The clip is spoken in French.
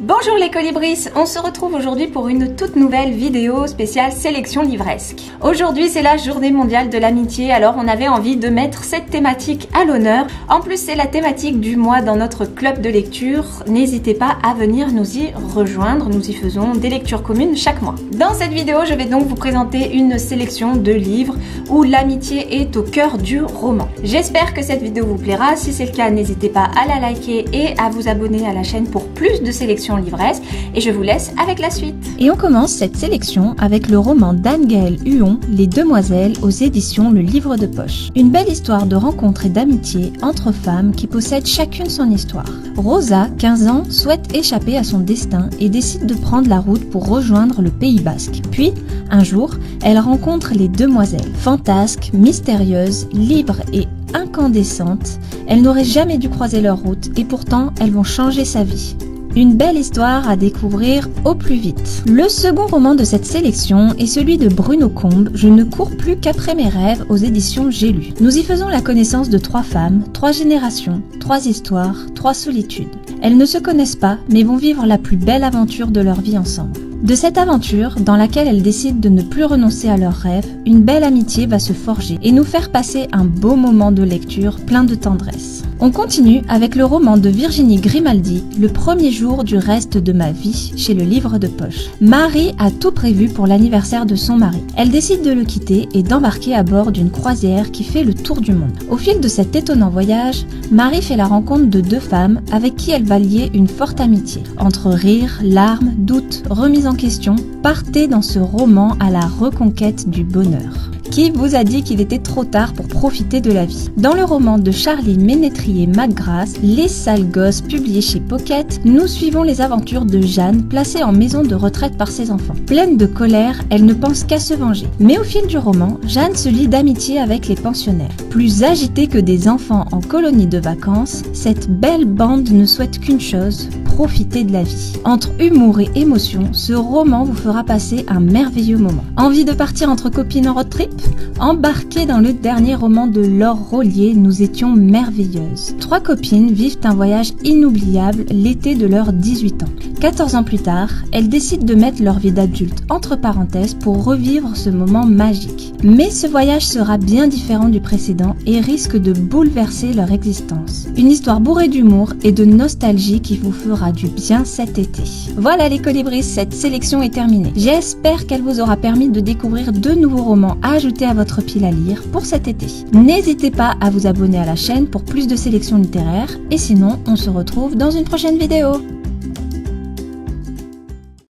Bonjour les colibris, on se retrouve aujourd'hui pour une toute nouvelle vidéo spéciale sélection livresque. Aujourd'hui c'est la journée mondiale de l'amitié, alors on avait envie de mettre cette thématique à l'honneur. En plus c'est la thématique du mois dans notre club de lecture. N'hésitez pas à venir nous y rejoindre, nous y faisons des lectures communes chaque mois. Dans cette vidéo je vais donc vous présenter une sélection de livres où l'amitié est au cœur du roman. J'espère que cette vidéo vous plaira, si c'est le cas n'hésitez pas à la liker et à vous abonner à la chaîne pour plus de sélections livresque, et je vous laisse avec la suite. Et on commence cette sélection avec le roman d'Anne-Gaëlle Huon, Les Demoiselles, aux éditions Le Livre de Poche. Une belle histoire de rencontre et d'amitié entre femmes qui possèdent chacune son histoire. Rosa, 15 ans, souhaite échapper à son destin et décide de prendre la route pour rejoindre le Pays Basque. Puis, un jour, elle rencontre les demoiselles. Fantasques, mystérieuses, libres et incandescentes, elles n'auraient jamais dû croiser leur route et pourtant elles vont changer sa vie. Une belle histoire à découvrir au plus vite. Le second roman de cette sélection est celui de Bruno Combes, Je ne cours plus qu'après mes rêves, aux éditions J'ai lu. Nous y faisons la connaissance de 3 femmes, 3 générations, 3 histoires, 3 solitudes. Elles ne se connaissent pas, mais vont vivre la plus belle aventure de leur vie ensemble. De cette aventure, dans laquelle elles décident de ne plus renoncer à leurs rêves, une belle amitié va se forger et nous faire passer un beau moment de lecture plein de tendresse. On continue avec le roman de Virginie Grimaldi, Le premier jour du reste de ma vie, chez Le Livre de Poche. Marie a tout prévu pour l'anniversaire de son mari. Elle décide de le quitter et d'embarquer à bord d'une croisière qui fait le tour du monde. Au fil de cet étonnant voyage, Marie fait la rencontre de 2 femmes avec qui elle va lier une forte amitié. Entre rires, larmes, doutes, remises en question, partez dans ce roman à la reconquête du bonheur. Qui vous a dit qu'il était trop tard pour profiter de la vie? Dans le roman de Charlie Ménétrier-McGrath, Les sales gosses, publié chez Pocket, nous suivons les aventures de Jeanne, placée en maison de retraite par ses enfants. Pleine de colère, elle ne pense qu'à se venger. Mais au fil du roman, Jeanne se lie d'amitié avec les pensionnaires. Plus agitée que des enfants en colonie de vacances, cette belle bande ne souhaite qu'une chose, profiter de la vie. Entre humour et émotion, ce roman vous fera passer un merveilleux moment. Envie de partir entre copines en road trip? Embarquées dans le dernier roman de Laure Rollier, Nous étions merveilleuses. 3 copines vivent un voyage inoubliable l'été de leurs 18 ans. 14 ans plus tard, elles décident de mettre leur vie d'adulte entre parenthèses pour revivre ce moment magique. Mais ce voyage sera bien différent du précédent et risque de bouleverser leur existence. Une histoire bourrée d'humour et de nostalgie qui vous fera du bien cet été. Voilà les colibris, cette sélection est terminée. J'espère qu'elle vous aura permis de découvrir 2 nouveaux romans à ajouter à votre pile à lire pour cet été. N'hésitez pas à vous abonner à la chaîne pour plus de sélections littéraires et sinon on se retrouve dans une prochaine vidéo.